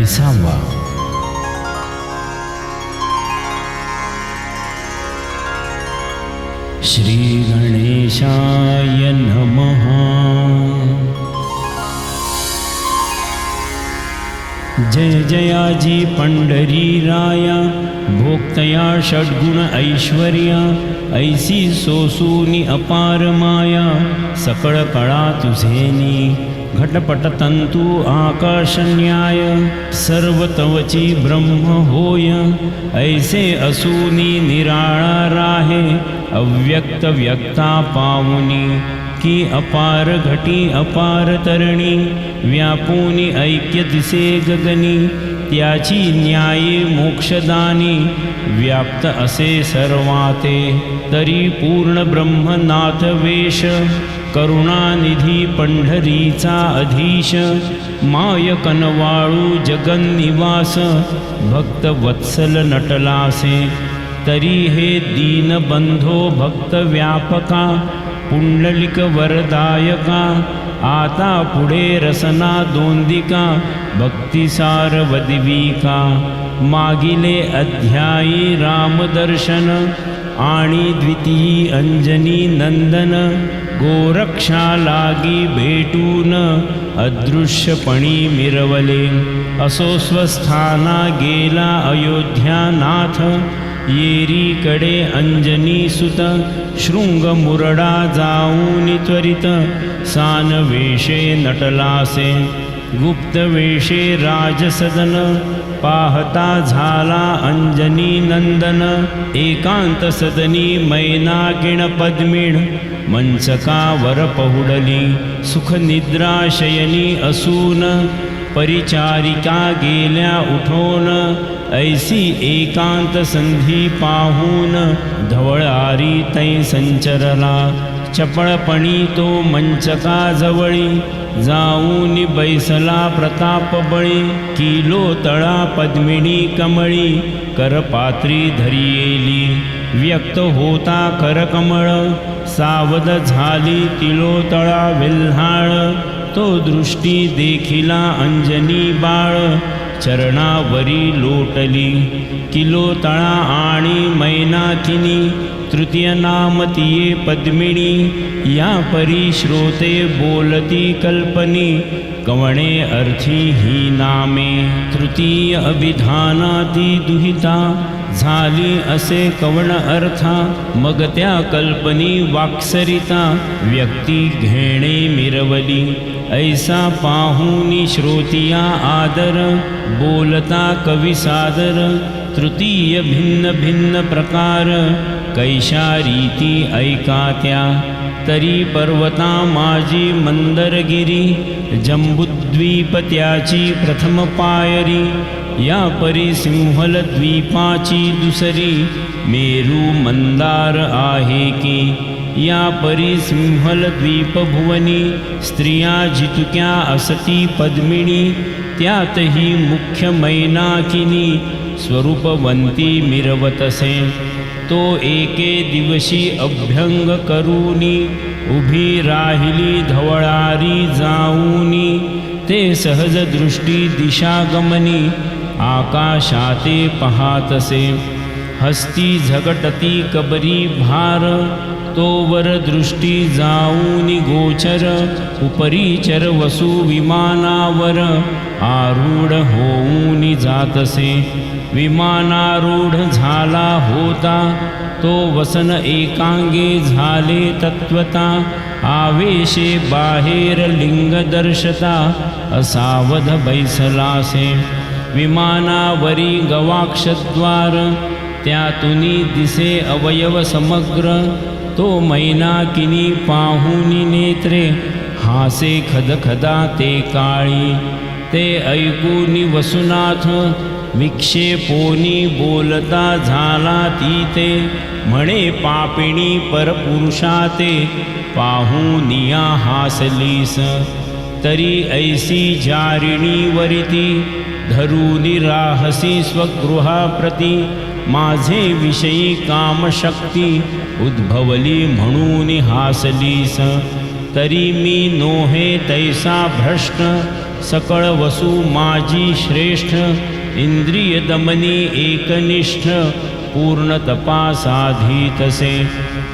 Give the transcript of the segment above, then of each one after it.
20. श्री गणेशाय नमः. जय जयाजी पंढरीराया, भोक्तया षड्गुण ऐश्वर्या. ऐसी सोसूनी अपार माया, सकळ कळा तुझेनी. घटपट तंतु आकाश न्याय, सर्व तवची ब्रह्म होय. ऐसे असूनी निराळा राहे, अव्यक्त व्यक्ता पावुनी. की अपार घटी अपार तरणी, व्यापूनी ऐक्य दिसे गगनी. त्याची न्यायी मोक्षदानी, व्याप्त असे सर्वाते. तरी पूर्ण ब्रह्मनाथ वेश, करुणानिधी पंढरीचा अधीश. माय कनवाळू जगन्निवास, भक्त वत्सल नटलासे. तरी हे दीनबंधो भक्त व्यापका, पुंडलिक वरदायका. आता पुढे रसना दोंदिका, भक्तिसार वदिविका. मागिले अध्यायी रामदर्शन, आणि द्वितीय अंजनी नंदन. गोरक्षा लागी भेटून, अदृश्यपणी मिरवले. असो स्वस्थाना गेला अयोध्यानाथ, येरीकडे अंजनी सुत. शृंग मुरडा जाऊनी त्वरित, सानवेशे नटलासे. गुप्त वेशे राजसदन, पाहता झाला अंजनी नंदन. एकांत सदनी मैनाकिण पद्मिण, मंचकावर पहुडली. सुख निद्रा शयनी असून, परिचारिका गेल्या उठोन. ऐसी एकांत संधी पाहून, धवळारी तै संचरला. चपळपणी तो मंचका जवळी, जाऊन बैसला प्रताप बळी. किलो तळा पद्मिनी कमळी, करपात्री धरियेली. व्यक्त होता करकमळ, सावध झाली तिलोतळा विल्हाळ. तो दृष्टी देखिला अंजनी बाळ, चरणावरी लोटली. किलोतळा आणि मैनाकिनी, तृतीय नाम तिये पद्मिनी. या परी श्रोते बोलती कल्पनी, कवणे अर्थी ही नामे. तृतीय अभिधानाती दुहिता, झाली असे कवण अर्था. मग त्या कल्पनी वाक्सरिता, व्यक्ती घेणे मिरवली. ऐसा पाहुनी श्रोतिया आदर, बोलता कवी सादर. तृतीय भिन्न भिन्न प्रकार, कैशा रीती ऐकात्या. तरी पर्वता माझी मंदरगिरी, जंबुद्वीप त्याची प्रथम पायरी. या परी सिंहल द्वीपाची दुसरी, मेरू मंदार आहे की. या परी सिंहल द्वीप भुवनी, स्त्रिया जितुक्या असती पद्मिनी. त्यातही मुख्य मैनाकिनी, स्वरूपवंती मिरवतसे. तो एके दिवशी अभ्यंग करूनी, उभी राहिली धवळारी जाऊनी. ते सहज दृष्टी दिशागमनी, आकाशाते पाहातसे. हस्ती झगटती कबरी भार, तो वर दृष्टी जाऊनी गोचर. उपरीचर वसु विमानावर, आरूढ होऊनी जातसे. विमानारूढ झाला होता, तो वसन एकांगे झाले तत्वता. आवेशे बाहेर लिंग दर्शता, असावध बैसलासे. विमानावरी गवाक्षद्वार, त्यातुनी दिसे अवयव समग्र. तो मैनाकिनी पाहुनी नेत्रे, हासे खदखदा ते काळी. ते ऐकूनी वसुनाथ, विक्षेपोनी बोलता झाला तीते. म्हणे पापिणी परपुरुषाते, पाहुनिया हासलीस. तरी ऐसी जारिणी वरिती, धरूनी राहसी स्वगृहाप्रती. माझे विषयी कामशक्ती, उद्भवली म्हणून हासलीस. तरी मी नोहे तैसा भ्रष्ट, सकळ वसु माझी श्रेष्ठ इंद्रिय दमनी एकनिष्ठ पूर्ण तपासाधीतसे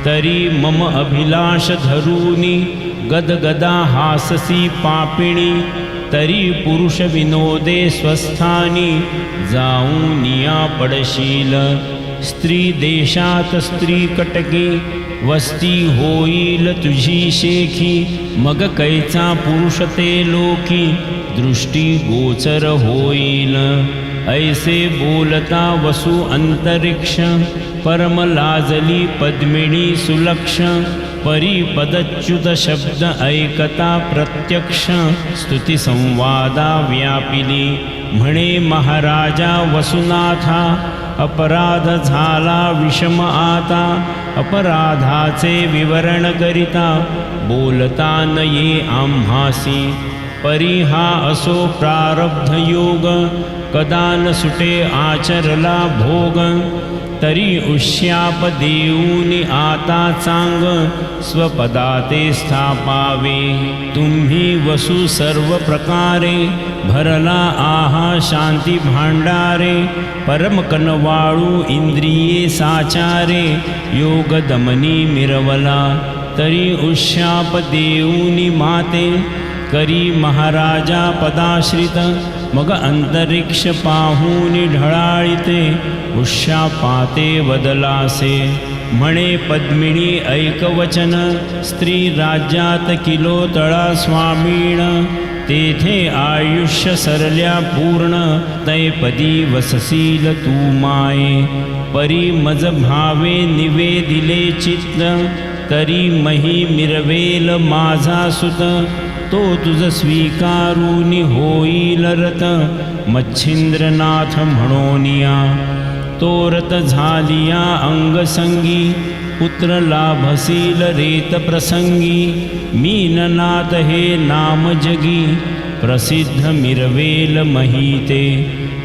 तरी मम अभिलाष धरूनी गदगदा हाससी पापिणी तरी पुरुष विनोदे स्वस्थानी जाऊनिया पडशील स्त्री देशात स्त्री कटके वस्ती होईल तुझी शेखी मग कैचा पुरुष ते लोकी दृष्टी गोचर होईल ऐसे बोलता वसु अंतरिक्ष परम लाजली पद्मिनी सुलक्ष परिपदच्युत शब्द ऐकता प्रत्यक्ष स्तुती संवादा व्यापिली म्हणे महाराजा वसुनाथा अपराध झाला विषम आता अपराधाचे विवरण करिता बोलता न ये आम्हासी परी हा असो प्रारब्ध योग कदा न सुटे आचरला भोग तरी उश्याप देऊनी आता चांग स्वपदाते स्थापावे तुम्ही वसु सर्व प्रकारे भरला आहा शांती भांडारे परम कनवाळू इंद्रिये साचारे योग दमनी मिरवला तरी उश्याप देऊनी माते करी महाराजा पदाश्रित मग अंतरिक्ष पाहूनी ढळाळीते उश्शापाते वदलासे म्हणे पद्मिनी ऐकवचन स्त्री राज्यात किलो तळा स्वामीण तेथे आयुष्य सरल्या पूर्ण तैपदी वससील तू माये परी मज भावे निवेदिले चित्त तरी मही मिरवेल माझा सुत तो तुझ स्वीकारूनी होईल रत मच्छिंद्रनाथ म्हणोनिया तो रत झालिया अंगसंगी पुत्र लाभसील रेत प्रसंगी मीननाथ हे नाम जगी प्रसिद्ध मिरवेल महीते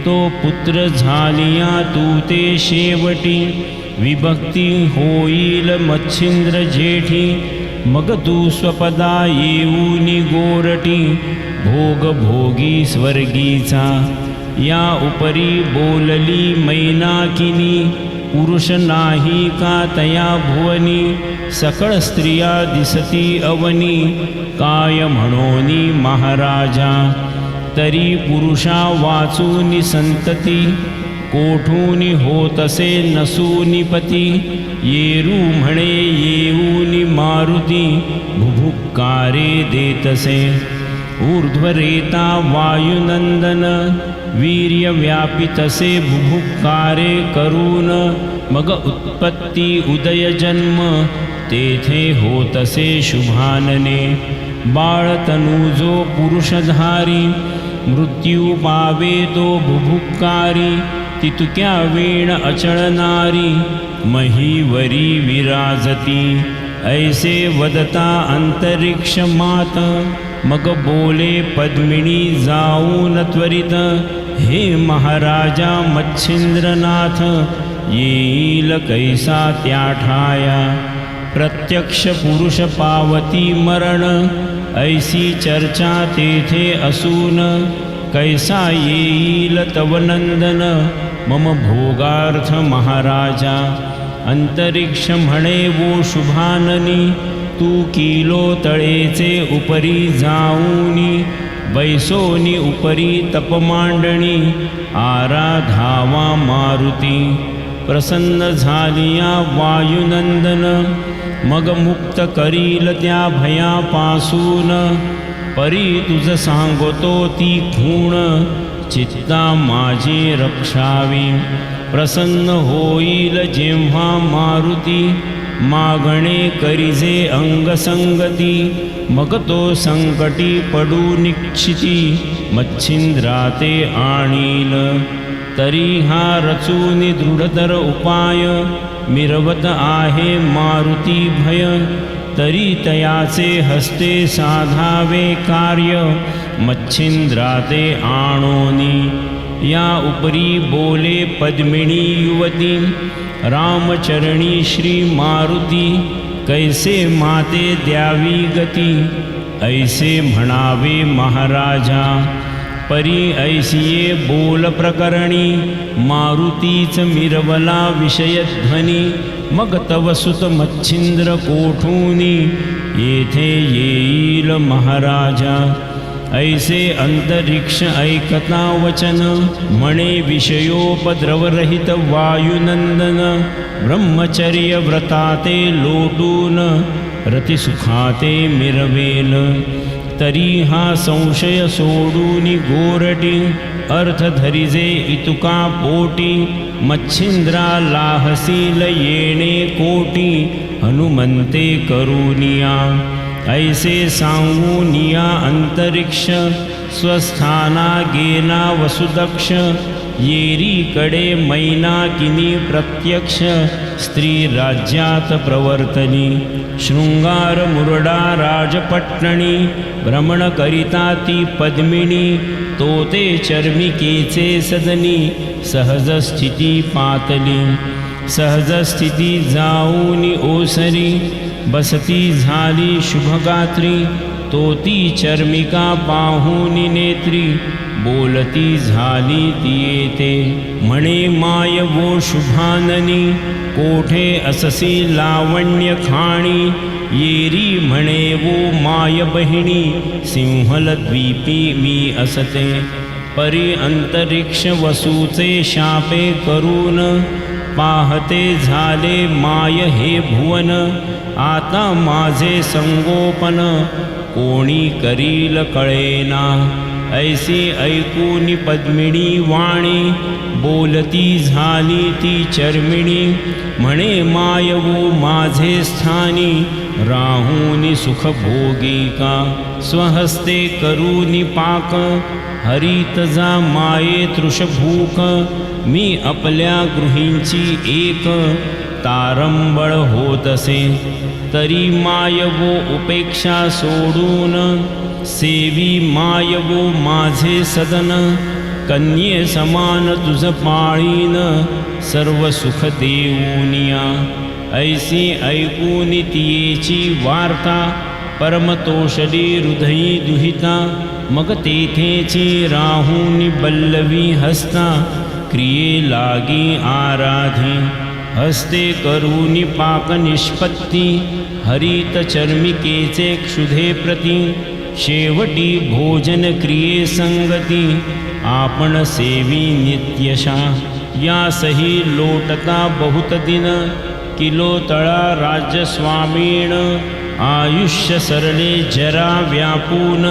तो पुत्र झालिया तू ते शेवटी विभक्ती होईल मच्छिंद्र जेठी मग तू स्वपदा येऊनी गोरटी भोग भोगी स्वर्गीचा या उपरी बोलली मैनाकिनी पुरुष नाही का तया भुवनी सकळ स्त्रिया दिसती अवनी काय म्हणोनी महाराजा तरी पुरुषा वाचूनी संतती कोठूनी होतसे नसूनी पती येरू म्हणे येऊनी मारुती भुभुक्कारे देतसे ऊर्ध्वरेता वायुनंदन वीर्य व्यापितसे भुभुक्कारे करून मग उत्पत्ती उदय जन्म तेथे होतसे शुभानने बाळतनुजो पुरुषधारी मृत्यू पावे तो भुभुक्कारी तितुक्या वेण अचळनारी महीवरी विराजती ऐसे वदता अंतरिक्ष मात मग बोले पद्मिनी जाऊन त्वरित हे महाराजा मच्छिंद्रनाथ येईल कैसा त्या ठाया प्रत्यक्ष पुरुष पावती मरण ऐसी चर्चा तेथे असून कैसा येईल तव नंदन मम भोगार्थ महाराजा अंतरिक्ष म्हणे वो शुभाननी तू किलो तळेचे उपरी जाऊनी बैसोनी उपरी तपमांडणी आराधावा मारुती प्रसन्न झालिया वायुनंदन मग मुक्त करील त्या भयापासून परी तुझ सांगतो ती खूण चित्ता माझी रक्षावी प्रसन्न होईल जेव्हा मारुती मागणे करिजे अंगसंगती मग तो संकटी पडू निश्चिती मच्छिंद्राते आणील तरी हा रचूनी दृढतर उपाय मिरवत आहे मारुती भय तरी तयाचे हस्ते साधावे कार्य मच्छिंद्राते आणोनी या उपरी बोले पद्मिनी युवती रामचरणी श्री मारुती कैसे माते द्यावी गती ऐसे म्हणावे महाराजा. परी ऐसिये बोल प्रकरणी मारुतीच मिरवला विषयध्वनी. मग तव सुत मच्छिंद्र कोठूनी येथे येईल महाराजा. ऐसे अंतरिक्ष ऐकता वचन म्हणे विषयोपद्रवरहित वायुनंदन. ब्रह्मचर्य व्रताते लोटून रतिसुखाते मिरवेल. तरी हा संशय सोडूनी गोरटी अर्थ धरिजे इतुका पोटी. मच्छिंद्रा लाहसील येणे कोटी हनुमंते करुनिया. ऐसे सांगूनिया अंतरिक्ष स्वस्थाना गेला वसुदक्ष. येरीकडे मैनाकिनी प्रत्यक्ष स्त्री राज्यात प्रवर्तनी. शृंगार मुरडा राजपट्टणी भ्रमण करिता ती पद्मिनी. तोते चर्मिकेचे सदनी सहज स्थिती पातली. सहज स्थिती जाऊनी ओसरी बसती झाली शुभगात्री. तोती चर्मिका पाहुनी नेत्री बोलती झाली ती येते. म्हणे माय वो शुभाननी कोठे अससी लावण्य खाणी. येरी म्हणे वो माय बहिणी सिंहल द्वीपी मी असते. परी अंतरिक्ष वसूचे शापे करून पाहते झाले माय हे भुवन. आता माझे संगोपन कोणी करील कळेना. ऐसी ऐकूनी पद्मिनी वाणी बोलती झाली ती चर्मिणी. म्हणे माय वो माझे स्थानी राहुनी सुख भोगिका. स्वहस्ते करूनी पाक हरित जा माये तृषभूक. मी आपल्या गृहींची एक तारंबळ होतसे. तरी माय वो उपेक्षा सोडून सेवी माय वो माझे सदन. कन्ये समान तुझ पाळीन सर्व सुख देऊनिया. ऐसी ऐकूनी तियेची वार्ता परमतोषली हृदयी दुहिता. मग तेथेची राहुनी बल्लवी हस्ता क्रिये लागी आराधी. हस्ते करूनी पाक निष्पत्ती हरित चर्मिकेचे क्षुधे प्रती. शेवटी भोजन क्रिये संगती आपण सेवी नित्यशा. या सही लोटता बहुत दिन किलो तळा राज्यस्वामीण. आयुष्य सरले जरा व्यापून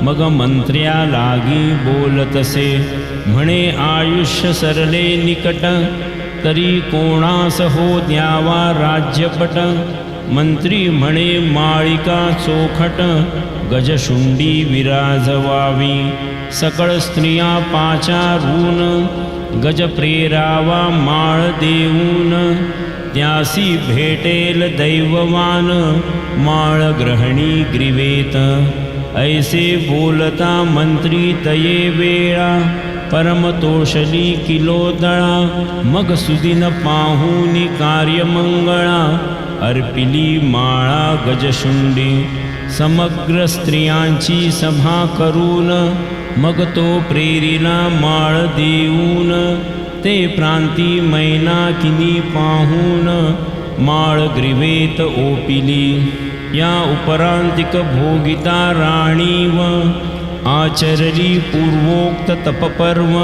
मग मंत्र्या लागी बोलतसे. म्हणे आयुष्य सरले निकट तरी कोणास हो द्यावा राज्यपट. मंत्री म्हणे माळिका चोखट गजशुंडी विराजवावी. सकळ स्त्रिया पाचारून गज प्रेरावा माळ देऊन. त्यासी भेटेल दैववान माळ ग्रहणी ग्रीवेत. ऐसे बोलता मंत्री तये वेळा परमतोषली किलो दळा. मग सुदिन पाहुनी कार्यमंगळा अर्पिली माळा गजशुंडी. समग्र स्त्रियांची सभा करून मग तो प्रेरिला माळ देऊन. ते प्रांती मैनाकिनी पाहून माळ ग्रीवेत ओपिली. या उपरांतिक भोगिता राणीव आचरली पूर्वोक्त तपपर्व.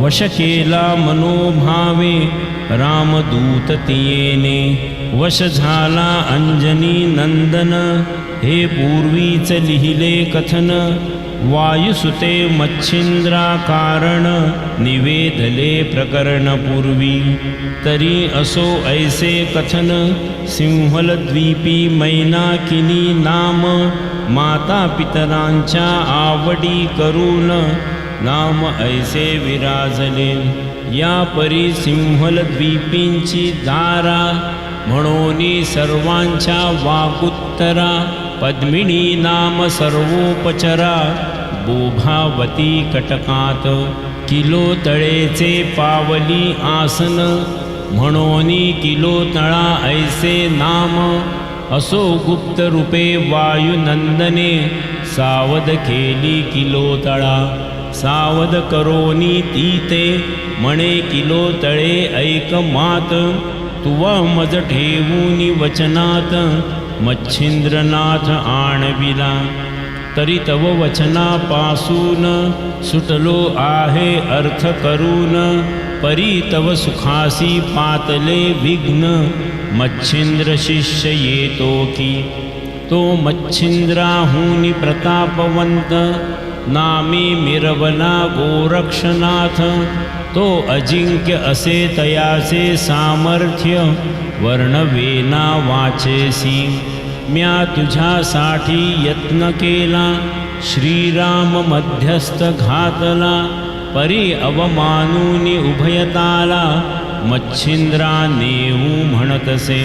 वश केला मनोभावे रामदूत तियेने. वश झाला अंजनी नंदन हे पूर्वीच लिहिले कथन. वायुसुते मच्छिंद्रा कारण निवेदले प्रकरण पूर्वी. तरी असो ऐसे कथन सिंहल द्वीपी मैनाकिनी नाम. माता पितरांच्या आवडी करून नाम ऐसे विराजले. या परी सिंहल द्वीपींची दारा म्हणोनी सर्वांच्या वाकुत्तरा. पद्मिनी नाम सर्वोपचरा बोभावती कटकात. किलो तळेचे पावली आसन म्हणोनी किलो तळा ऐसे नाम. असो गुप्त रूपे वायुनंदने सावध केली किलोतळा सावध करोनी तीते म्हणे किलोतळे ऐक मात तुवा मज ठेवूनी वचनात मच्छिंद्रनाथ आणविला तरी तव वचनापासून सुटलो आहे अर्थ करून परी तव सुखासी पातले विघ्न मच्छिंद्र शिष्य येतो की तो मच्छिंद्राहुनी प्रतापवंत नामी मिरवला गोरक्षनाथ तो अजिंक्य असे तयाचे सामर्थ्य वर्णवेना वाचेसी म्या तुझ्यासाठी यत्न केला श्रीराम मध्यस्थ घातला परी अवमानूनी उभयताला मच्छिंद्रा नेऊ म्हणतसे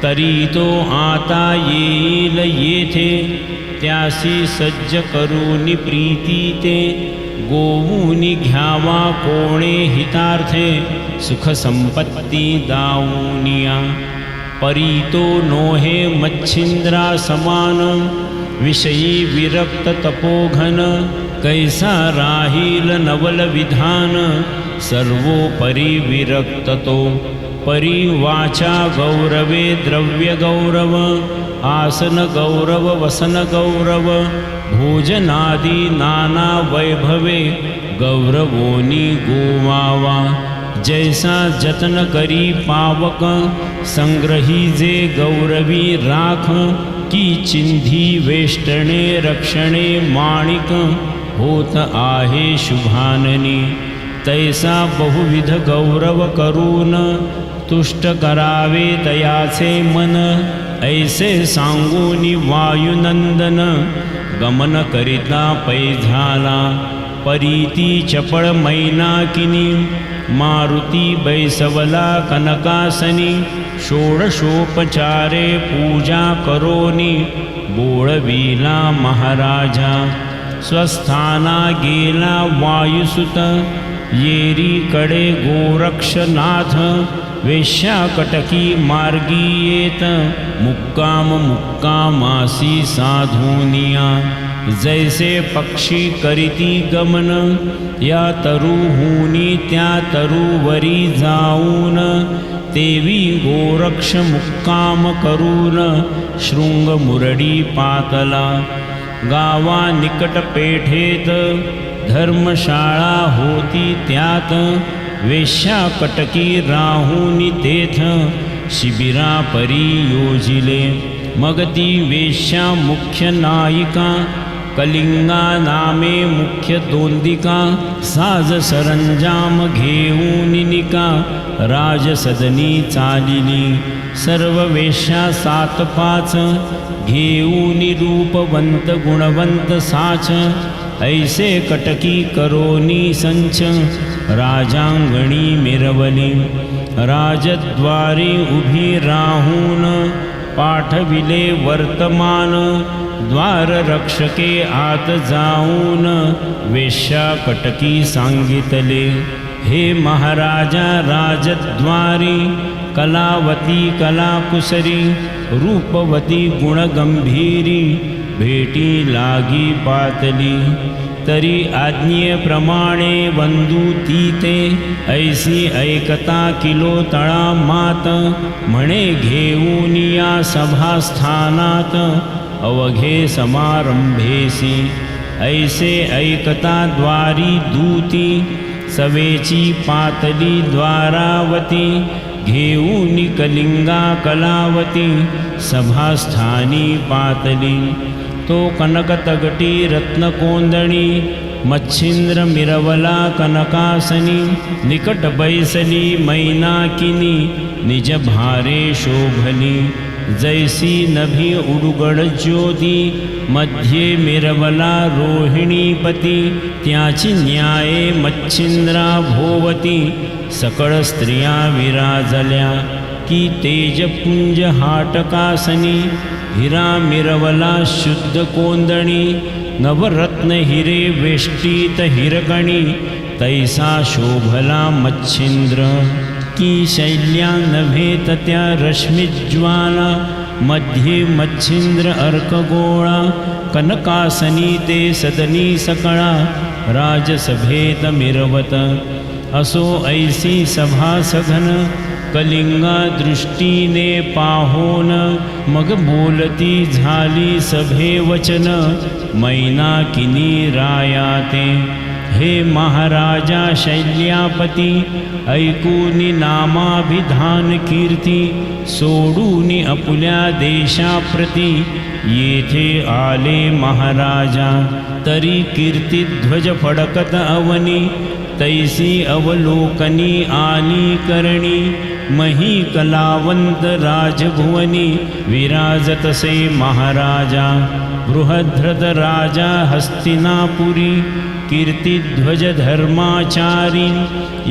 तरी तो आता येईल येथे त्यासी सज्ज करूनी प्रीती ते गोवूनी घ्यावा कोणे हितार्थे सुख संपत्ती दाऊनिया परी तो नोहे मच्छिंद्रा समान विषयी विरक्त तपोघन कैसा राहील नवल विधान सर्वोपरी विरक्त तो परी वाचा गौरवे द्रव्य गौरव आसन गौरव वसन गौरव भोजनादि नाना वैभवे गौरवोनी गोवावा जैसा जतन करी पावक संग्रही जे गौरवी राख की चिंधी वेष्टणे रक्षणे माणिक होत आहे शुभाननी तैसा बहुविध गौरव करून तुष्ट करावे तयाचे मन ऐसे सांगूनी वायुनंदन गमन करिता पैझाला परीती चपळ मैनाकिनी मारुती बैसवला कनकासनी षोडशोपचारे पूजा करोनी बोळविला महाराजा स्वस्थाना गेला वायुसुत येरीकडे गोरक्षनाथ वेश्याकटकी मार्गी येत मुक्कामासी साधुनिया जैसे पक्षी करीती गमन या तरुहुनी त्या तरुवरी जाऊन तेवी गोरक्ष मुक्काम करून शृंग मुरडी पातला गावा निकट पेठेत धर्मशाळा होती त्यात वेश्याकटकी राहुनी तेथ शिबिरा परी योजिले मग ती वेश्या मुख्य नायिका कलिंगा नामे मुख्य दोंदिका साज सरंजाम घेऊन निका राजसदनी चालिली सर्व वेश्या 7-5 घेऊन रूपवंत गुणवंत साच ऐसे कटकी करोनी संच राजांगणी मिरवली राजद्वारी उभी राहून पाठविले वर्तमान द्वार रक्षके आत जाऊन वेश्या कटकी सांगितले हे महाराजा राजद्वारी कलावती कलाकुसरी रूपवती गुणगंभीरी भेटी लागी पातली तरी आज्ञेप्रमाणे वंदू तीते ऐसी ऐकता किलो तळा मात म्हणे घेऊन या सभास्थानात अवघे समारंभेसी ऐसे ऐकता द्वारी दूती सवेची पातली द्वारावती घेऊन कलिंगा कलावती सभास्थानी पातली तो कनकतगटी रत्नकोंदणी मच्छिंद्र मिरवला कनकासनी निकट बैसली मैनाकिनी निज भारे शोभली जैसी नभी उडुगड ज्योती मध्ये मिरवला रोहिणीपती त्याची न्याये मच्छिंद्रा भोवती सकळ स्त्रिया विराजल्या की तेजपुंज हाटकासनी हिरा मिरवला शुद्ध कोंदणी नवरत्न हिरे वेष्टीत हिरकणी तैसा शोभला मच्छिंद्र की शैल्या नभेत त्या रश्मिज्वाला मध्ये मच्छिंद्र अर्कगोळा कनकासनी ते सदनी सकळा राजसभेत मिरवत असो ऐसी सभा सघन कलिंगा दृष्टीने पाहोन मग बोलती झाली सभे वचन मैनाकिनी रायाते हे महाराजा शैल्यापती ऐकूनी नामाभिधान कीर्ती सोडूनी आपुल्या देशाप्रती येथे आले महाराजा तरी कीर्तिध्वज फडकत अवनी तैसी अवलोकनी आली करणी मही कलावंत राजभुवनी विराजतसे महाराजा बृहद्रथ राजा हस्तिनापुरी कीर्तिध्वज धर्माचारी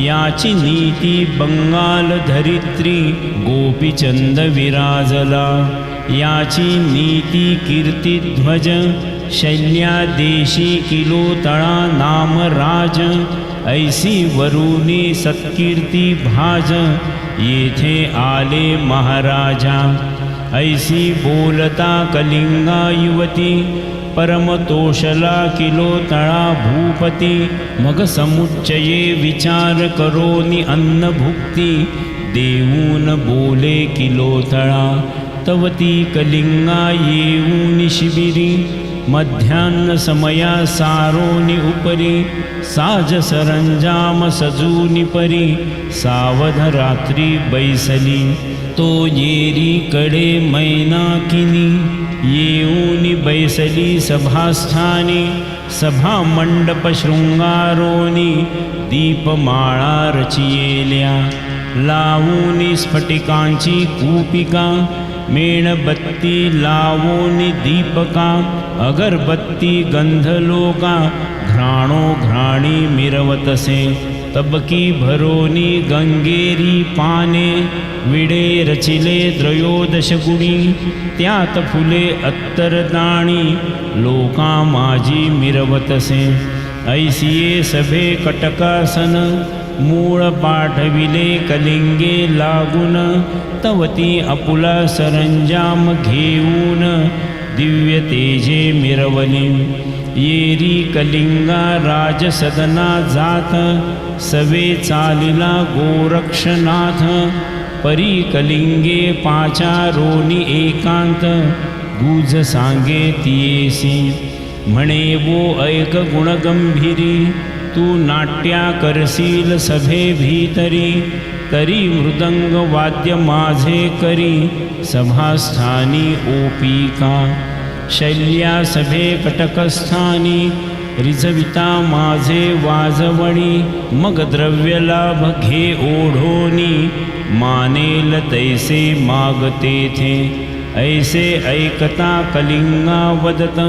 याची नीती बंगाल धरित्री गोपीचंद विराजला याची नीती कीर्तिध्वज शैल्यादेशी किलो तळा नाम राज ऐसी वरुणी सत्कीर्ती भाज येथे आले महाराजा ऐसी बोलता कलिंगा युवती परमतोषला किलो तळा भूपती मग समुच्चये विचार करोनी अन्न भुक्ती देऊन बोले किलो तळा तवती कलिंगा येऊनी शिबिरी मध्यान्न समया सारोनी उपरी साज सरंजाम सजूनी परी सावध रात्री बैसली तो येरी कडे मैनाकिनी येऊनी बैसली सभास्थानी सभा मंडप शृंगारोनी दीपमाळा रचियेल्या लावूनी स्फटिकांची कूपिका मेणबत्ती लावोनी दीपका अगरबत्ती गंधलोका घ्राणो घ्राणी मिरवतसे तबकी भरोनी गंगेरी पाने विडे रचिले त्रयोदश गुणी त्यात फुले अत्तरदाणी लोका माझी मिरवतसे ऐसिये सभे कटकासन मूळ पाठविले कलिंगे लागून तवती आपुला सरंजाम घेऊन दिव्य तेजे मिरवली येरी कलिंगा राजसदना जात सवे चालिला गोरक्षनाथ परी कलिंगे पाचारोनी एकांत गुज सांगे तियेसी म्हणे वो ऐक गुणगंभीरी तू नाट्या करशील सभे भीतरी तरी मृदंग वाद्य माझे करी सभास्थानी ओपिका शैल्या सभे कटकस्थानी रिझविता माझे वाजवणी मग द्रव्यलाभ घे ओढोनी मानेल तैसे मागतेथे ऐसे ऐकता कलिंगा वदत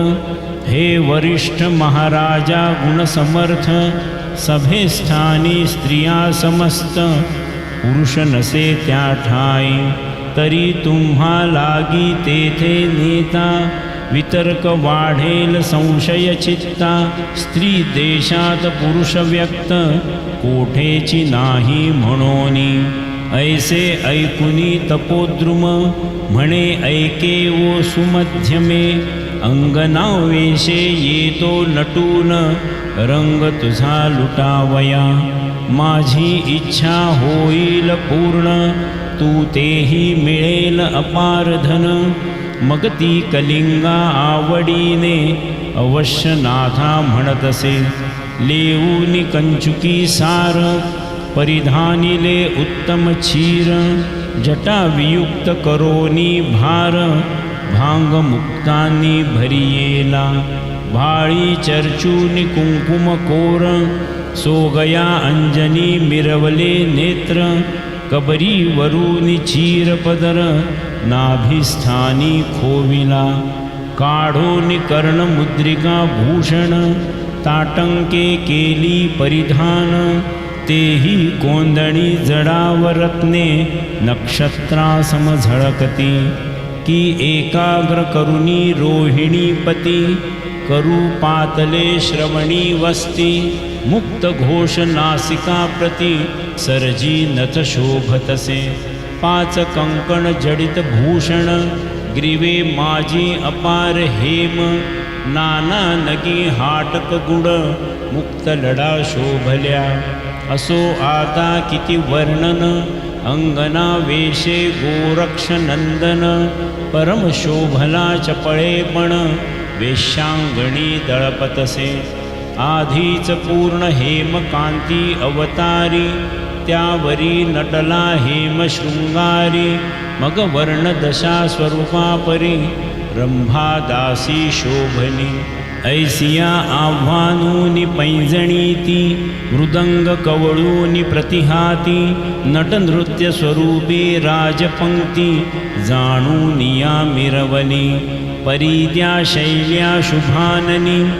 हे वरिष्ठ महाराजा गुणसमर्थ सभेस्थानी स्त्रिया समस्त पुरुष नसे त्या ठाई तरी तुम्हा लागी तेथे नेता वितर्क वाढेल संशय चित्ता स्त्री देशात पुरुष व्यक्त कोठेची नाही म्हणोनी ऐसे ऐकुनी तपोद्रुम म्हणे ऐके वो सुमध्यमे अंगनावेशे येतो नटून रंग तुझा लुटावया माझी इच्छा होईल पूर्ण तू तेही मिळेल अपार धन मग ती कलिंगा आवडीने अवश्य नाथा म्हणतसे लेऊनी कंचुकी सार परिधानिले उत्तम चीर जटा वियुक्त करोनी भार भांग मुक्तांनी भरियेला भाळी चर्चूनी कुंकुम कोर सोगया अंजनी मिरवले नेत्र कबरी वरुनी चीर पदर नाभिस्थानी खोविला काढोनी कर्ण मुद्रिका भूषण ताटंके केली परिधान तेही कोंदणी जडावरत्ने नक्षत्रासम झळकती की एकाग्र करुणी रोहिणीपती करू पातले श्रवणी वस्ती मुक्त घोष नासिका प्रति सरजी नथ शोभतसे पाच कंकण जडित भूषण ग्रीवे माझी अपार हेम, नाना नगी हाटक गुण, मुक्त लढा शोभल्या. असो आता किती वर्णन, अंगना वेशे गोरक्ष नंदन. परम शोभला चपळेपण, वेश्यांगणी दळपतसे. आधीच पूर्ण हेमकांती अवतारी, त्यावरी नटला हेम शृंगारी. मग वर्ण दशा स्वरूपा परी, रंभादासी शोभनी. ऐसिया आव्हानूनि पैंजणीती, मृदंग कवळूनि प्रतिहाती. नटनृत्य स्वरूपी राजपंक्ती, जाणूनिया मिरवली. परिद्या शैल्या शुभाननी,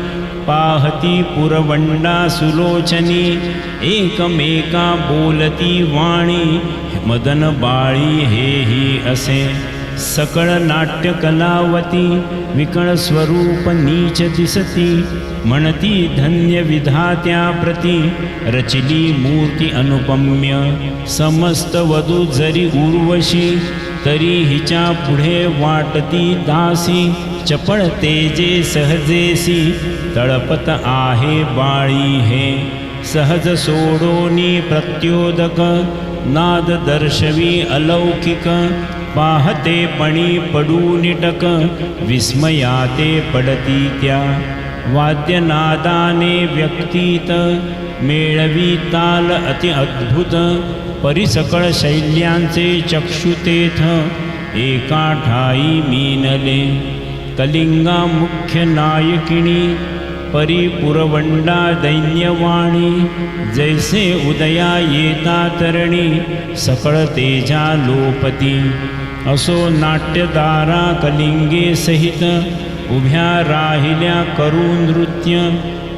पाहती पुरवंडा सुलोचनी. एकमेका बोलती वाणी, मदन बाळी हेही असे. सकळ नाट्य कलावती, विकळ स्वरूप नीच दिसती. म्हणती धन्य विधात्या प्रती, रचिली मूर्ती अनुपम्य. समस्त वधू जरी उर्वशी, तरी हिच्या पुढे वाटती दासी. चपळ तेजे सहजेसी, तळपत आहे बाळी हे. सहज सोडोनी प्रत्योदक, नाद दर्शवी अलौकिक. पाहते पणी पडू निटक, विस्मयाते पडती त्या. वाद्यनादाने व्यक्तीत, मेळवी ताल अति अद्भुत. परिसकळ शैल्यांचे चक्षुतेथ, एका ठाई मीनले. कलिंगा मुख्य नायकिणी, परिपुरवंडा दैन्यवाणी. जैसे उदया येता तरणी, सकळ तेजा लोपती. असो नाट्यदारा कलिंगे सहित, उभ्या राहिल्या करू नृत्य.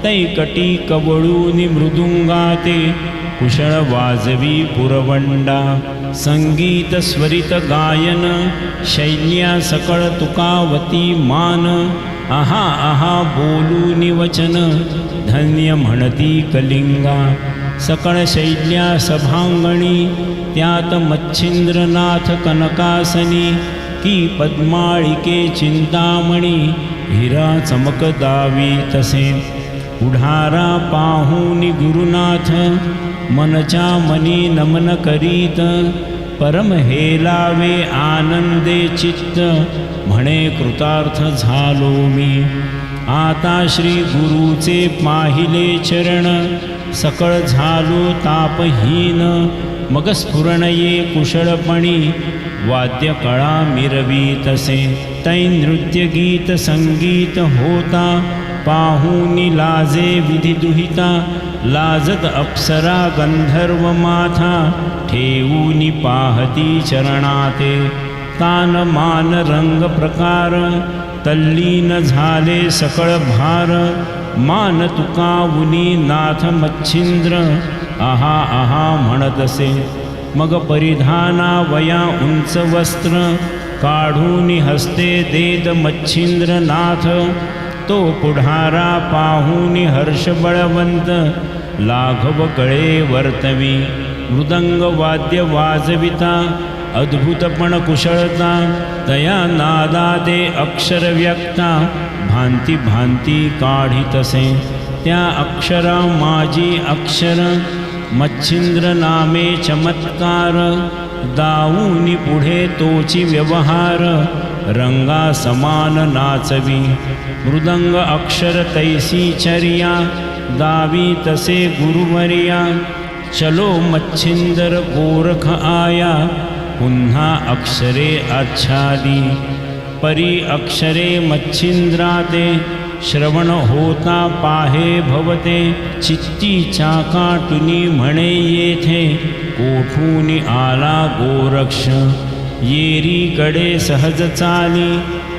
तैकटी कवळूनि मृदुंगाते, कुशळ वाजवी पुरवंडा. संगीत स्वरित गायन, शैल्या सकळ तुकावती मान. आहा आहा बोलूनि वचन, धन्य म्हणती कलिंगा. सकळ शैल्या सभांगणी, त्यात मच्छिंद्रनाथ कनकासनी. की पद्माळिके चिंतामणी, हिरा चमकदावी तसे. पुढारा पाहूनि गुरुनाथ, मनच्या मनी नमन करीत. परम हेलावे आनंदे चित्त, म्हणे कृतार्थ झालो मी. आता श्री गुरुचे पाहिले चरण, सकळ झालो तापहीन. मग स्फुरण ये कुशळपणी, वाद्य कळा मिरवी तसे. तै नृत्य गीत संगीत होता, पाहूनि लाजे विधी दुहिता. लाजत अप्सरा गंधर्व माथा, ठेवूनि पाहती चरणाते. तान मान रंग प्रकार, तल्लीन झाले सकळ भार. मान तुकावुनी नाथ मच्छिंद्र, आहा आहा म्हणतसे. मग परिधाना वया उंच वस्त्र, काढूनि हस्ते देत मच्छिंद्रनाथ. तो पुढारा पाहूनि हर्ष बळवंत, लाघव गळे वर्तवी. मृदंग वाद्य वाजविता, अद्भुतपण कुशळता. तया नादादे अक्षर व्यक्ता, भांती भांती काढितसे. त्या अक्षरा माझी अक्षर, मच्छिंद्र नामे चमत्कार. दाऊनी पुढे तोची व्यवहार, रंगा समान नाचवी. मृदंग अक्षर तैसी चर्या, दावी तसे गुरुवर्या. चलो मच्छिंदर गोरख आया, पुन्हा अक्षरे आच्छादी. परी अक्षरे मच्छिंद्राते, श्रवण होता पाहे भवते. चित्ती चाकाटुनी म्हणे येथे, कोठूनी आला गोरक्ष. येरीकडे सहज चाली,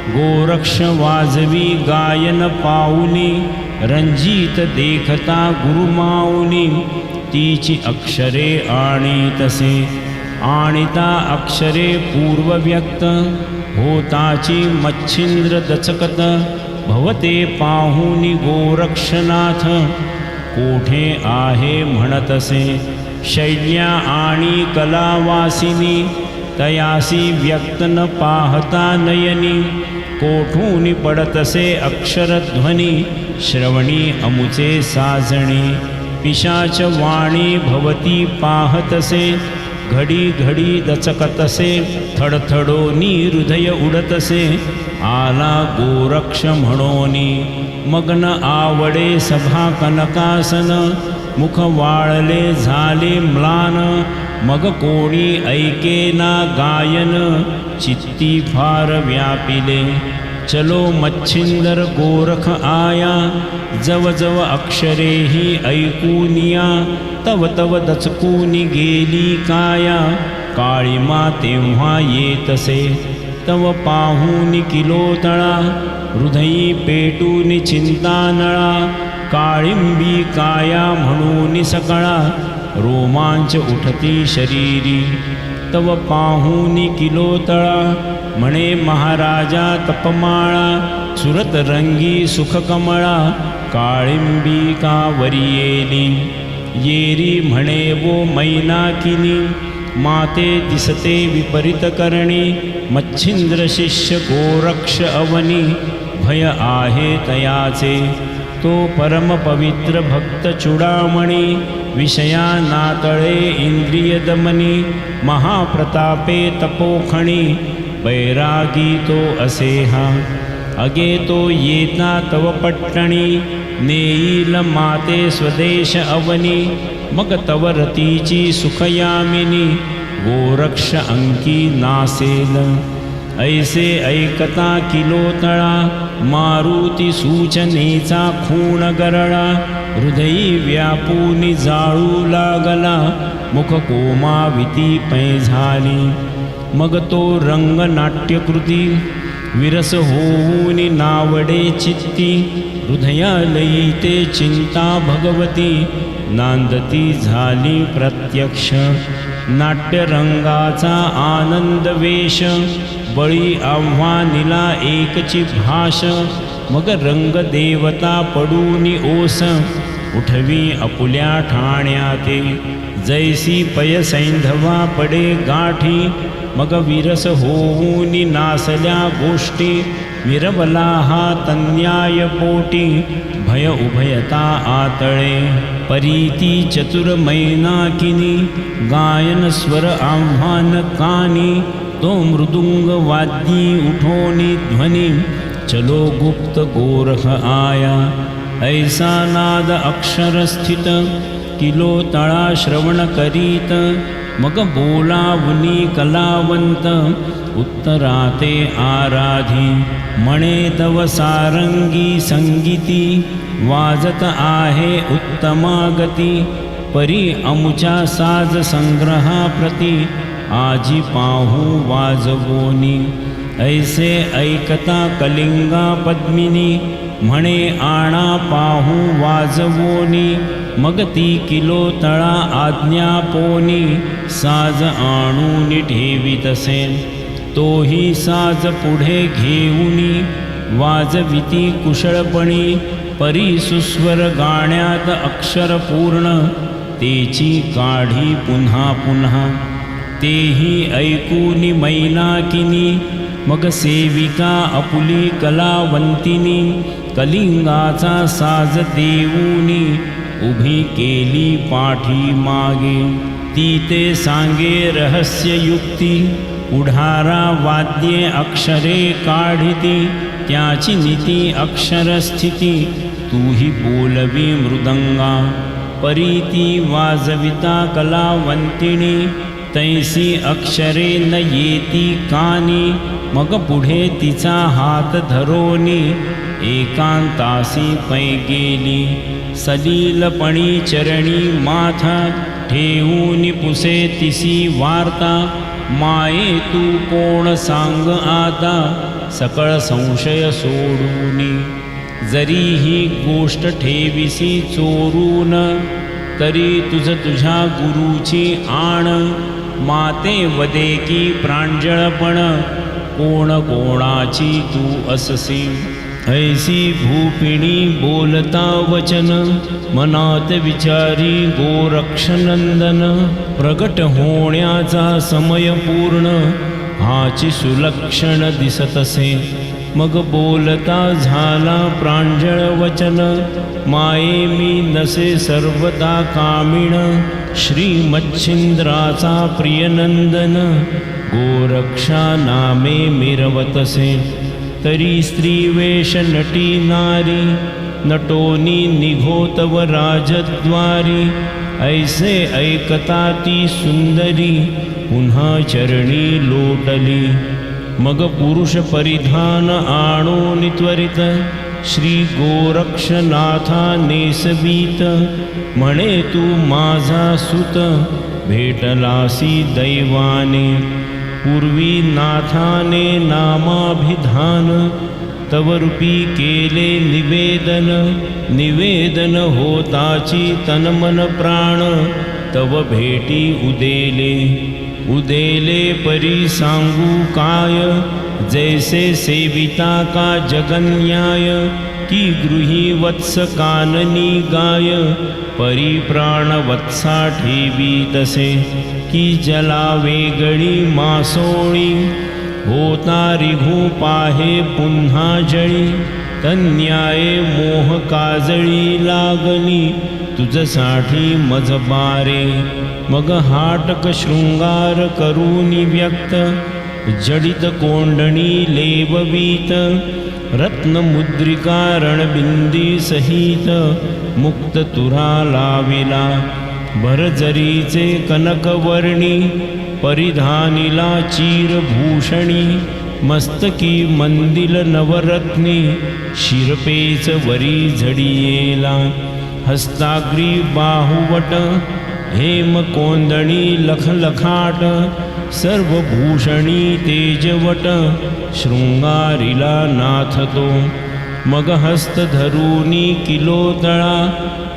गोरक्ष वाजवी गायन पाऊनी. रंजीत देखता गुरुमाऊनी, तीची अक्षरे आणीतसे. आणिता अक्षरे पूर्वव्यक्त, होताची मच्छिंद्र दचकत. भवते पाहूनि गोरक्षनाथ, कोठे आहे म्हणतसे. शैल्या आणि कलावासिनी, तयासी व्यक्त न पाहता नयनी, कोठूनी पडतसे अक्षरध्वनी, श्रवणी अमुचे साजणे, पिशाच वाणी भवती पाहतसे, घडी घडी दचकतसे, थडथडोनी हृदय उडतसे, आला गोरक्ष म्हणोनी, मग्न आवडे सभा कनकासन, मुख वाळले झाले म्लान, मग कोणी ऐकेना गायन, चित्ती फार व्यापिले, चलो मच्छिंदर गोरख आया, जव जव अक्षरेही ऐकूनिया, तव तव दचकूनी गेली काया, काळीमा तेव्हा येतसे, तव पाहूनी किलोतळा, हृदयी पेटूनी चिंतानळा, काळिंबी काया म्हणूनी सकळा, रोमांच उठती शरीरी, तव पाहूनी किलोतळा, म्हणे महाराजा तपमाळा, सुरत रंगी सुखकमळा, काळिंबी का वरियेली, येरी म्हणे वो मैनाकिनी, माते दिसते विपरीत करणी, मच्छिंद्र शिष्य गोरक्ष अवनी, भय आहे तयाचे, तो परम पवित्र भक्त चुडामणी, विषया नातळे इंद्रिय दमनी, महाप्रतापे तपोखणी, बैरागी तो असे हा, अगे तो येता तव पट्टणी, नेईल माते स्वदेश अवनी, मग तव रतीची सुखयामिनी, गोरक्ष अंकी नासेल, ऐसे ऐकता किलोतळा, मारुती सूचनेचा खूण गरळा, हृदयी व्यापूनी जाळू लागला, मुख कोमाविती पै झाली, मग तो रंग नाट्यकृती, विरस होऊनी नावडे चित्ती, हृदयालयी ते चिंता भगवती, नांदती झाली प्रत्यक्ष, नाट्यरंगाचा आनंद वेश, बळी आव्हानिला एकची भाष, मग रंग देवता पडूनी ओस, उठवी आपुल्या ठाण्याते, जैसी पय सैंधवा पडे गाठी, मग विरस होऊनी नासल्या गोष्टी, विरवला हा तन्याय पोटी, भय उभयता आतळे, परीती चतुर मैनाकिनी, गायन स्वर आव्हान कानी, तो मृदुंग वाद्यी उठोनी ध्वनी, चलो गुप्त गोरख आया, ऐसा नाद अक्षर स्थित, किलो तळा श्रवण करीत, मग बोलावनी कलावंत, उत्तराते आराधी, म्हणे तव सारंगी संगीती, वाजत आहे उत्तमागती, परी अमुच्या साज संग्रहाप्रती, आजी पाहू वाजवोनी, ऐसे ऐकता कलिंगा पद्मिनी, म्हणे आणा पाहू वाजवोनी, मग ती किलोतळा आज्ञापोनी, साज आणून ठेवीतसे, तोही साज पुढे घेऊनी, वाजविती कुशळपणी, परी सुस्वर गाण्यात अक्षर पूर्ण, तेची काढी पुन्हा पुन्हा, तेही ऐकूनी मैनाकिनी, मग सेविका आपुली कलावंतिनी, कलिंगाचा साज देऊनी, उभी केली पाठी मागे, ती ते सांगे रहस्ययुक्ती, पुढारा वाद्ये अक्षरे काढिती, त्याची नीती अक्षरस्थिती, तूही बोलवी मृदंगा, परीती वाजविता कलावंतिनी, तैसी अक्षरे न येती कानी, मग पुढे तिचा हात धरोनी, एकांतासी पै गेली, सलीलपणी चरणी माथा, ठेवूनी पुसे तिसी वार्ता, माये तू कोण सांग आता, सकळ संशय सोडूनी, जरी ही गोष्ट ठेविसी चोरून, तरी तुझ्या गुरुची आण, माते वदे की प्रांजळपण, कोण कोणाची तू अससी, ऐसी भूपिणी बोलता वचन, मनात विचारी गोरक्षनंदन. प्रगट होण्याचा समय पूर्ण, हाची सुलक्षण दिसतसे. मग बोलता झाला प्रांजळ वचन, माये मी नसे सर्वदा कामिण. श्री मच्छिंद्राचा प्रियनंदन, गोरक्षा नामे मिरवतसे. तरी स्त्रीवेश नटी नारी, नटोनी निघोतव राजद्वारी. ऐसे ऐकता ती सुंदरी, पुन्हा चरणी लोटली. मग पुरुष परिधान आणून त्वरित, श्री गोरक्षनाथा नेसवीत. म्हणे तू माझा सुत, भेटलासी दैवाने. पूर्वी नाथाने नामाभिधान, तव रूपी केले निवेदन. निवेदन होताची तनमन प्राण, तव भेटी उदेले. उदेले परी सांगू काय, जैसे सेविता का जगन्याय. की गृही वत्स काननी गाय, परी प्राण वत्सा ठेवी तसे. की जला वेगळी मासोळी, होता रिघू पाहे पुन्हा जळी. तन्याये मोह काजळी लागली, तुझसाठी मजबारे. मग हाटक शृंगार करूनी व्यक्त, जडित कोंडणी लेववीत. रत्नमुद्रिका रणबिंदी सहित, मुक्त तुरा लाविला. भरजरीचे कनकवर्णी, परिधानिला चीरभूषणी. मस्तकी मंदिल नवरत्नी, शिरपेच वरी झडियेला. हस्ताग्री बाहुवट, हेम कोंदणी लखलखाट. सर्वभूषणी तेजवट, शृंगारिला नाथ तो. मग हस्त धरूनी किलोतळा,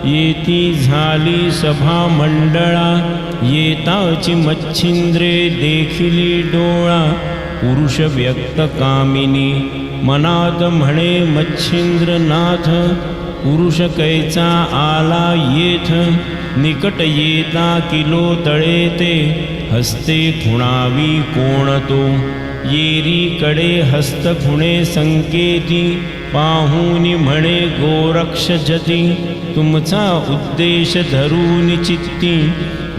येती झाली सभा मंडळा. येताची मच्छिंद्रे देखिली डोळा, पुरुष व्यक्त कामिनी. मनात म्हणे मच्छिंद्रनाथ, पुरुष कैचा आला येथ. निकट येता किलो तळे ते, हस्ते खुणावी कोण तो. येरी कडे हस्त खुणे संकेती, पाहुनी म्हणे गोरक्ष जती. तुमचा उद्देश धरून चित्ती,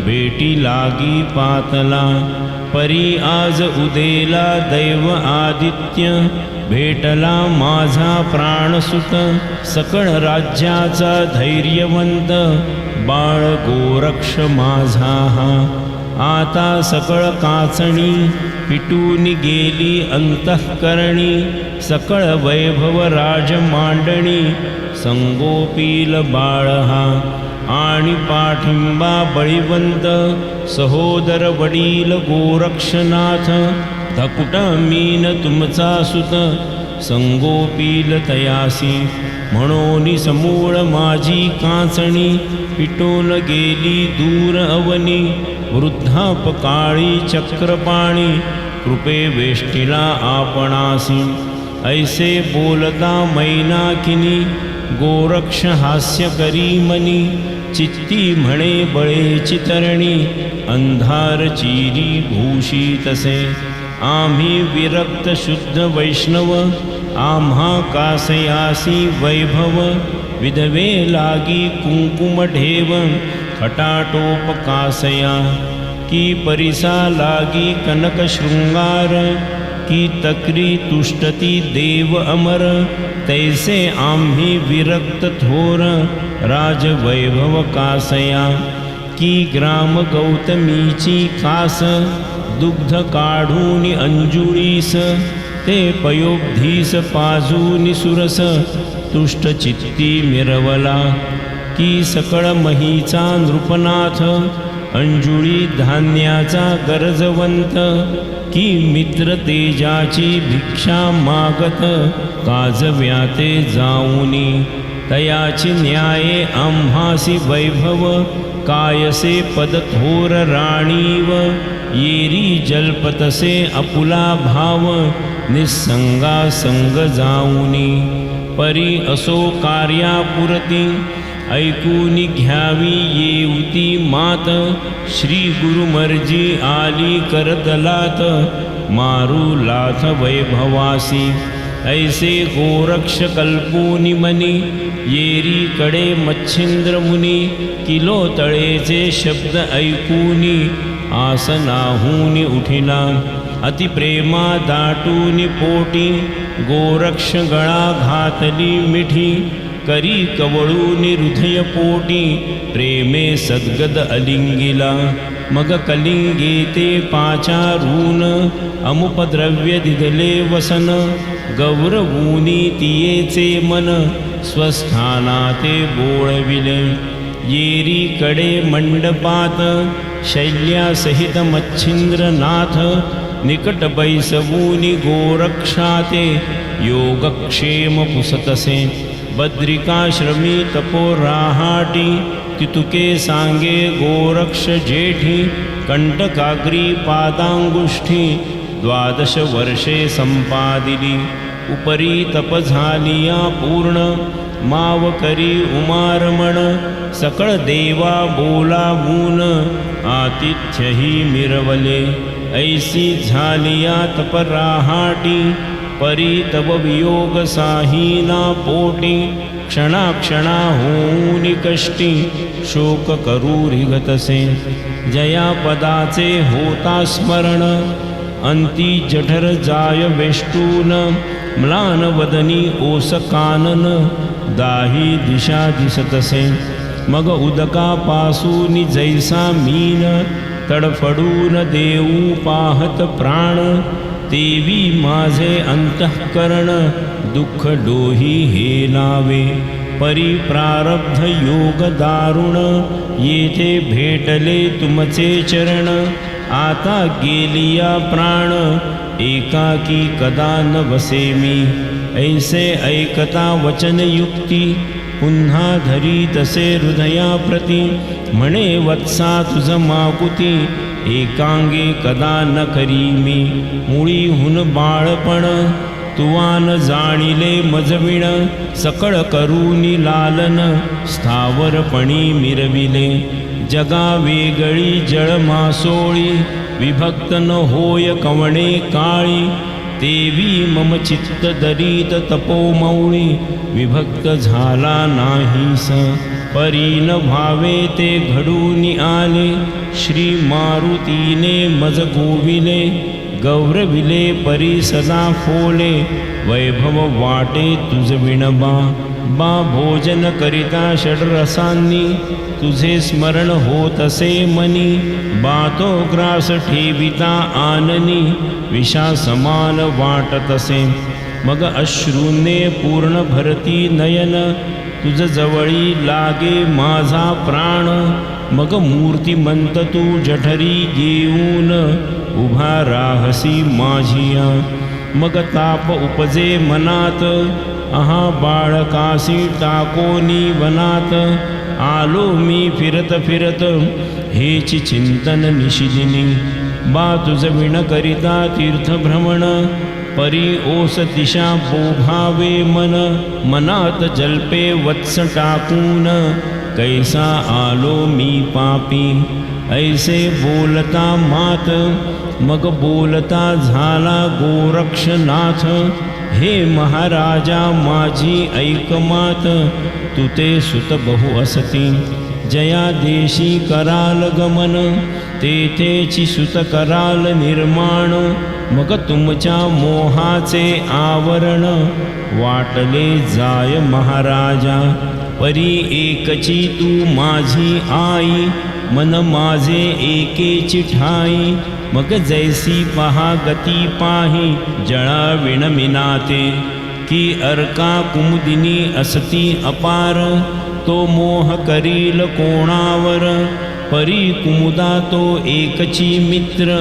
भेटी लागी पातला. परी आज उदेला दैव आदित्य, भेटला माझा प्राणसुत. सकळ राज्याचा धैर्यवंत, बाळ गोरक्ष माझा हा. आता सकळ काचणी, पिटून गेली अंतःकरणी. सकळ वैभव राज मांडणी, संगोपील बाळ हा. आणि पाठिंबा बळीवंत, सहोदर वडील गोरक्षनाथ. धकुट मीन तुमचा सुत, संगोपील तयासी. म्हणून समूळ माझी काचणी, पिटून गेली दूर अवनी. वृद्धापकाळी चक्रपाणी, कृपे वेष्टिला आपणासी. ऐसे बोलता मैनाकिनी, गोरक्ष हास्य करी मनी. चित्ती म्हणे बळे चितरणी, अंधार चिरी भूषितसे. आम्ही विरक्त शुद्ध वैष्णव, आम्हा कासयासी वैभव. विधवे लागी कुंकुम ठेव, खटाटोप कासया. की परिसा लागी कनक शृंगार, की तक्री तुष्टती देव अमर. तैसे आम्ही विरक्त थोर, राजवैभव कासया. की ग्राम गौतमीची कास, दुग्ध काढून अंजुळीस. ते पयोब्धीस पाजून सुरस, तुष्ट चित्ती मिरवला. की सकळ महीचा नृपनाथ, अंजुळी धान्याचा गरजवंत. की मित्र तेजाची भिक्षा मागत, काजव्याते जाऊनी. तयाची न्याये आम्हासी वैभव, कायसे पद थोर राणीव. येरी जल्पतसे आपुला भाव, निस्संगा संग जाऊनी. परी असो कार्यापुरती ऐकूनी घ्यावी येऊती मात श्री गुरुमर्जी आली करतलात मारू लाथ वैभवासी ऐसे गोरक्ष कल्पूनी मनी येरी कडे मच्छिंद्र मुनी किलो तळेचे शब्द ऐकूनी आसनाहूनी उठिला अतिप्रेमा दाटूनी पोटी गोरक्ष गळा घातली मिठी करी कवळूनी हृदय पोटी प्रेमे सद्गद अलिंगिला मग कलिंगे ते पाचारून अमुपद्रव्य दिदले वसन गौरवूनी तियेचे मन स्वस्थानाते बोळविले येरी कडे मंडपात शैल्यासहित मच्छिंद्रनाथ निकट बैसवूनी गोरक्षाते योगक्षेम पुसतसे बद्रिकाश्रमी तपो राहाटी तितुके सांगे गोरक्ष जेठी कंटकाग्री पादांगुष्ठी 12 वर्षे संपादिली उपरी तप झालिया पूर्ण माव करी उमारमण सकळ देवा बोलावून आतिथ्यही मिरवले ऐसी झालिया तप राहाटी परी तव वियोग साहीना पोटी क्षणाक्षणा होऊनी कष्टी शोक करूरी गतसे जया पदाचे होता स्मरण अंती जठर जाय वेष्टून म्लान वदनी ओस कानन दाही दिशा दिसतसे मग उदकापासून जैसा मीन तडफडून देऊ पाहत प्राण तेवी माझे अंतःकरण दुःख डोही हे लावे परी प्रारब्ध योग दारुण येथे भेटले तुमचे चरण आता गेलिया प्राण एकाकी कदा न वसे मी ऐसे ऐकता वचन युक्ती पुन्हा धरी तसे हृदया प्रती म्हणे वत्सा तुझ माकुती एकांगी कदा न करी मी मुळीहून बाळपण तुवान जाणिले मजविण सकळ करूनी लालन स्थावरपणी मिरविले जगा वेगळी जळ मासोळी विभक्त न होय कवणे काळी तेवी मम चित्त दरीत तपोमौळी विभक्त झाला नाहीस परी न व्हावे ते घडूनी आले श्री मारुतीने मज गोविले गौरविले परी सदा फोले वैभव वाटे तुझ विणबा बा भोजन करिता षड्रसांनी तुझे स्मरण होतसे मनी बातो ग्रास ठेविता आननी विषा समान वाटतसे मग अश्रूने पूर्ण भरती नयन तुझ जवळी लागे माझा प्राण मग मूर्तिमंत तू जठरी येऊन उभा राहसी माझिया मग ताप उपजे मनात अहा बाळकासी टाकोनी वनात आलो मी फिरत फिरत हेची चिंतन निशिदिनी बा तुझ विण करिता तीर्थभ्रमण परी ओस दिशा बोभावे मन मनात जल्पे वत्स टाकून कैसा आलो मी पापी ऐसे बोलता मात मग बोलता झाला गोरक्षनाथ हे महाराजा माझी ऐकमात तू ते सुत बहु असती जया देशी कराल गमन तेथेची सुत कराल निर्माण मग तुमच्या मोहाचे आवरण वाटले जाय महाराजा परी एकची तू माझी आई मन माझे एकेची ठाई मग जैसी पहा गती पाही जळा विणमिनाते की अर्का कुमुदिनी असती अपार तो मोह करील कोणावर परी कुमुदा तो एकची मित्र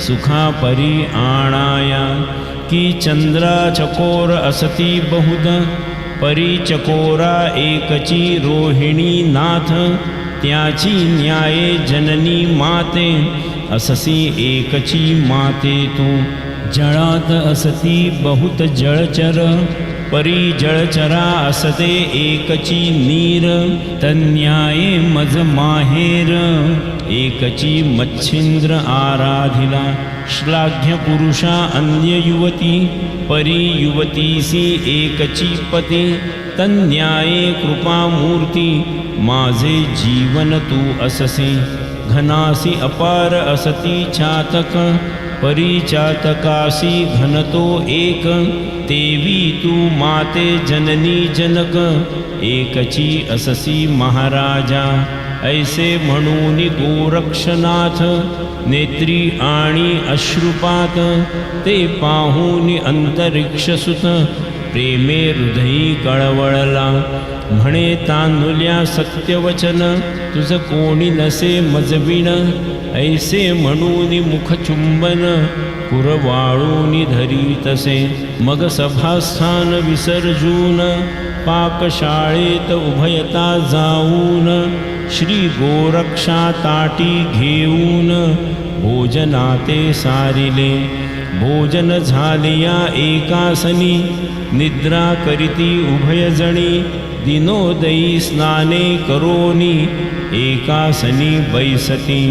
सुखा परी आणाया की चंद्रा चकोर असती बहुद परी चकोरा एकची रोहिणी नाथ त्याची न्याये जननी माते अससी एकची माते तू जळात असती बहुत जळचर परी जळचरा असते एकची नीर तन्याये मज माहेर एकची मच्छिंद्र आराधिला श्लाघ्य पुरुषा अन्य युवती परी युवतीसी एकची पती तन्याये कृपामूर्ती माझे जीवन तू अससे घनासी अपार असती चातक परिचातकासी घनतो एक तेवी तू माते जननी जनक एकची अससी महाराजा ऐसे म्हणून गोरक्षनाथ नेत्री आणि अश्रुपात ते पाहून अंतरिक्षसुत प्रेमे हृदयी कळवळला म्हणे तांदुल्या सत्यवचन तुझ कोणी नसे मजविण ऐसे म्हणून मुखचुंबन कुरवाळून धरी तसे मग सभास्थान विसर्जून पाकशाळेत उभयता जाऊन श्री गोरक्षा ताटी घेऊन भोजनाते सारिले भोजन झालिया एकासनी निद्रा करीती उभयजणी दिनोदयी स्नाने करोनी एकासनी बैसती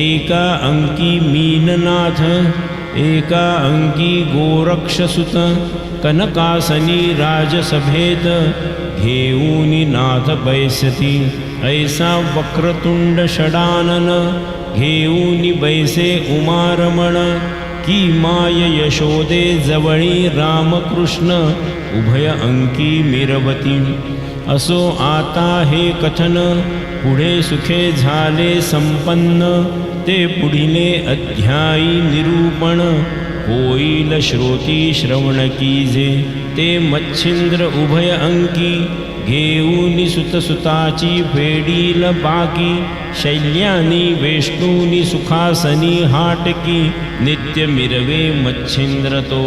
एका अंकी मीननाथ एका अंकी गोरक्षसुत कनकासनी राजसभेत घेऊनी नाथ बैसती ऐसा वक्रतुंड षडानन घेऊनी बैसे उमारमण की माय यशोदे जवळी रामकृष्ण उभय अंकी मिरवती असो आता हे कथन पुढे सुखे झाले संपन्न ते पुढिले अध्यायी निरूपण होईल श्रोती श्रवण कीजे ते मच्छिंद्र उभय अंकी घेऊनी सुतसुताची फेडील बाकी शैल्यानी वेष्णूनी सुखासनी हाटकी नित्य मिरवे मच्छिंद्र तो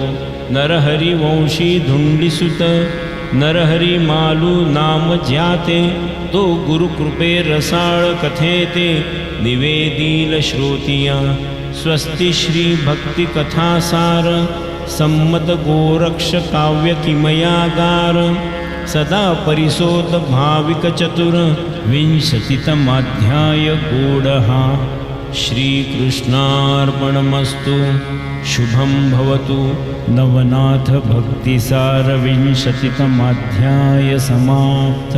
नरहरी वंशी धुंडीसुत नरहरी मालू नाम ज्याते तो गुरुकृपे रसाळ कथेते निवेदील श्रोतिया स्वस्ति श्री भक्ति कथासार सम्मत गोरक्ष काव्य किमयागार सदा परिसोत भाविक चतुर विंशतितमाध्याय गूढः श्रीकृष्णार्पणमस्तु शुभं भवतु नवनाथ भक्तिसार विंशतितमाध्याय समाप्त।